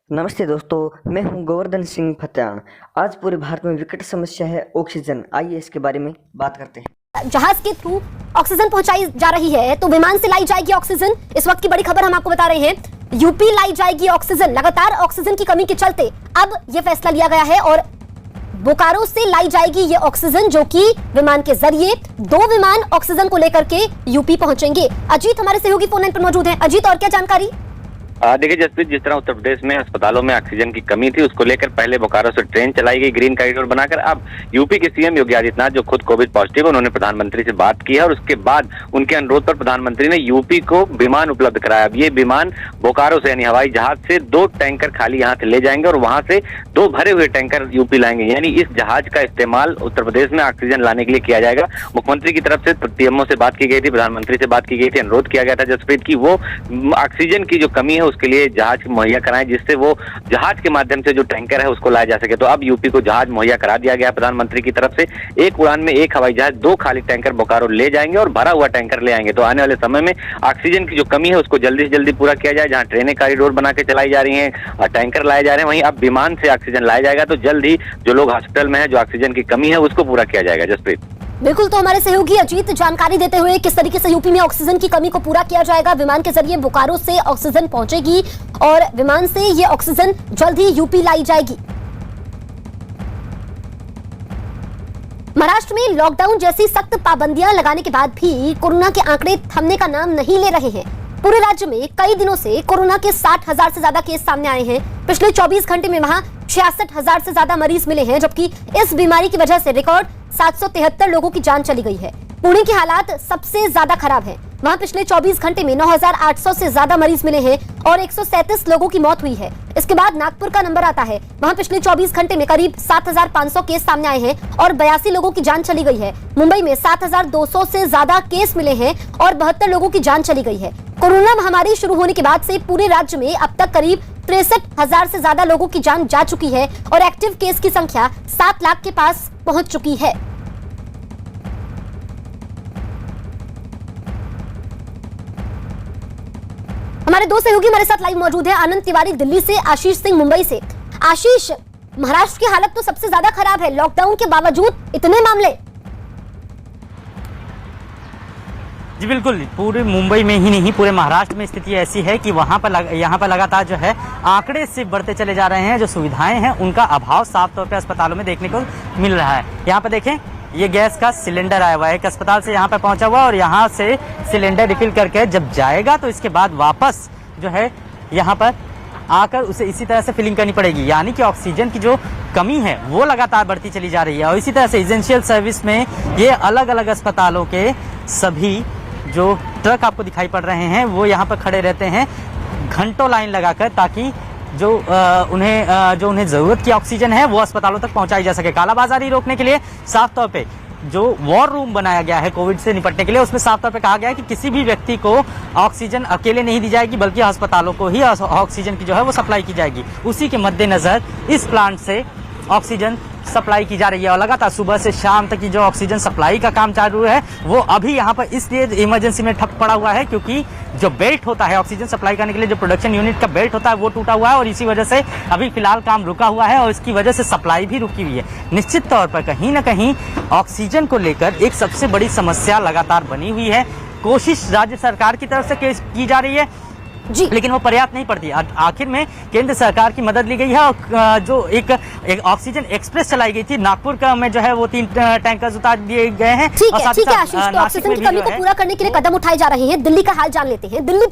नमस्ते दोस्तों, मैं हूं गोवर्धन सिंह फत्यान। आज पूरे भारत में विकट समस्या है ऑक्सीजन। आइए इसके बारे में बात करते हैं। जहाज के थ्रू ऑक्सीजन पहुंचाई जा रही है तो विमान से लाई जाएगी ऑक्सीजन। इस वक्त की बड़ी खबर हम आपको बता रहे हैं, यूपी लाई जाएगी ऑक्सीजन। लगातार ऑक्सीजन की कमी के चलते अब यह फैसला लिया गया है और बोकारो से लाई जाएगी ये ऑक्सीजन, जो कि विमान के जरिए 2 विमान ऑक्सीजन को लेकर के यूपी पहुंचेंगे। अजीत हमारे सहयोगी फोन लाइन पर मौजूद हैं। अजीत, और क्या जानकारी? देखिए जसप्रीत, जिस तरह उत्तर प्रदेश में अस्पतालों में ऑक्सीजन की कमी थी, उसको लेकर पहले बोकारो से ट्रेन चलाई गई ग्रीन कॉरिडोर बनाकर। अब यूपी के सीएम योगी आदित्यनाथ, जो खुद कोविड पॉजिटिव है, उन्होंने प्रधानमंत्री से बात की है और उसके बाद उनके अनुरोध पर प्रधानमंत्री ने यूपी को विमान उपलब्ध कराया। अब ये विमान बोकारो से यानी हवाई जहाज से 2 टैंकर खाली यहाँ से ले जाएंगे और वहां से 2 भरे हुए टैंकर यूपी लाएंगे। यानी इस जहाज का इस्तेमाल उत्तर प्रदेश में ऑक्सीजन लाने के लिए किया जाएगा। मुख्यमंत्री की तरफ से पीएमओ से बात की गई थी, प्रधानमंत्री से बात की गई थी, अनुरोध किया गया था जसप्रीत की वो ऑक्सीजन की जो कमी है उसके लिए जहाज मुहैया कराएं, जिससे वो जहाज के माध्यम से जो टैंकर है उसको लाया जा सके। तो अब यूपी को जहाज मुहैया करा दिया गया प्रधानमंत्री की तरफ से। एक उड़ान में 1 हवाई जहाज 2 खाली टैंकर बोकारो ले जाएंगे और भरा हुआ टैंकर ले आएंगे। तो आने वाले समय में ऑक्सीजन की जो कमी है उसको जल्दी से जल्दी पूरा किया जाए। जहां ट्रेनें कॉरिडोर बना के चलाई जा रही हैं और टैंकर लाए जा रहे हैं, वहीं अब विमान से ऑक्सीजन लाया जाएगा। तो जल्द ही जो लोग हॉस्पिटल में है, जो ऑक्सीजन की कमी है, उसको पूरा किया जाएगा। जसप्रीत, बिल्कुल, तो हमारे सहयोगी अजीत जानकारी देते हुए किस तरीके से यूपी में ऑक्सीजन की कमी को पूरा किया जाएगा। विमान के जरिए बोकारो से ऑक्सीजन पहुंचेगी और विमान से ये ऑक्सीजन जल्द ही यूपी लाई जाएगी। महाराष्ट्र में लॉकडाउन जैसी सख्त पाबंदियां लगाने के बाद भी कोरोना के आंकड़े थमने का नाम नहीं ले रहे हैं। पूरे राज्य में कई दिनों से कोरोना के 60,000 से ज्यादा केस सामने आए हैं। पिछले 24 घंटे में वहां 66,000 से ज्यादा मरीज मिले हैं, जबकि इस बीमारी की वजह से रिकॉर्ड 773 लोगों की जान चली गई है। पुणे के हालात सबसे ज्यादा खराब है। वहां पिछले 24 घंटे में 9,800 से ज्यादा मरीज मिले हैं और 137 लोगों की मौत हुई है। इसके बाद नागपुर का नंबर आता है। वहां पिछले 24 घंटे में करीब 7,500 केस सामने आए हैं और 82 लोगों की जान चली गई है। मुंबई में 7,200 से ज्यादा केस मिले हैं और 72 लोगों की जान चली गई है। कोरोना महामारी शुरू होने के बाद से पूरे राज्य में अब तक करीब 63,000 से ज्यादा लोगों की जान जा चुकी है और एक्टिव केस की संख्या 7 लाख के पास पहुंच चुकी है। हमारे 2 सहयोगी हमारे साथ लाइव मौजूद है। आनंद तिवारी दिल्ली से, आशीष सिंह मुंबई से। आशीष, महाराष्ट्र की हालत तो सबसे ज्यादा खराब है, लॉकडाउन के बावजूद इतने मामले। जी बिल्कुल, पूरे मुंबई में ही नहीं पूरे महाराष्ट्र में स्थिति ऐसी है कि यहाँ पर लगातार जो है आंकड़े सिर्फ बढ़ते चले जा रहे हैं। जो सुविधाएं हैं उनका अभाव साफ तौर पे अस्पतालों में देखने को मिल रहा है। यहाँ पर देखें, ये गैस का सिलेंडर आया हुआ है, एक अस्पताल से यहाँ पर पहुंचा हुआ और यहाँ से सिलेंडर रिफिल करके जब जाएगा तो इसके बाद वापस जो है यहाँ पर आकर उसे इसी तरह से फिलिंग करनी पड़ेगी। यानी कि ऑक्सीजन की जो कमी है वो लगातार बढ़ती चली जा रही है। और इसी तरह से एसेंशियल सर्विस में ये अलग अलग अस्पतालों के सभी जो ट्रक आपको दिखाई पड़ रहे हैं वो यहाँ पर खड़े रहते हैं घंटों लाइन लगाकर, ताकि जो उन्हें जरूरत की ऑक्सीजन है वो अस्पतालों तक पहुंचाई जा सके। कालाबाजारी रोकने के लिए साफ तौर पे जो वॉर रूम बनाया गया है कोविड से निपटने के लिए, उसमें साफ तौर पे कहा गया है कि किसी भी व्यक्ति को ऑक्सीजन अकेले नहीं दी जाएगी, बल्कि अस्पतालों को ही ऑक्सीजन की जो है वो सप्लाई की जाएगी। उसी के मद्देनजर इस प्लांट से ऑक्सीजन सप्लाई की जा रही है और लगातार सुबह से शाम तक की जो ऑक्सीजन सप्लाई का काम चालू है वो अभी यहाँ पर इसलिए इमरजेंसी में ठप पड़ा हुआ है क्योंकि जो बेल्ट होता है ऑक्सीजन सप्लाई करने के लिए, जो प्रोडक्शन यूनिट का बेल्ट होता है वो टूटा हुआ है और इसी वजह से अभी फिलहाल काम रुका हुआ है और इसकी वजह से सप्लाई भी रुकी हुई है। निश्चित तौर पर कहीं ना कहीं ऑक्सीजन को लेकर एक सबसे बड़ी समस्या लगातार बनी हुई है। कोशिश राज्य सरकार की तरफ से की जा रही है जी, लेकिन वो पर्याप्त नहीं पड़ती। आखिर में केंद्र सरकार की मदद ली गई है और जो एक ऑक्सीजन एक्सप्रेस चलाई गई थी नागपुर का में जो है वो 3 टैंकर उतार दिए गए हैं। ठीक है आशीष, तो ऑक्सीजन की कमी को पूरा करने के लिए कदम उठाए जा रहे हैं। दिल्ली का हाल जान लेते हैं। दिल्ली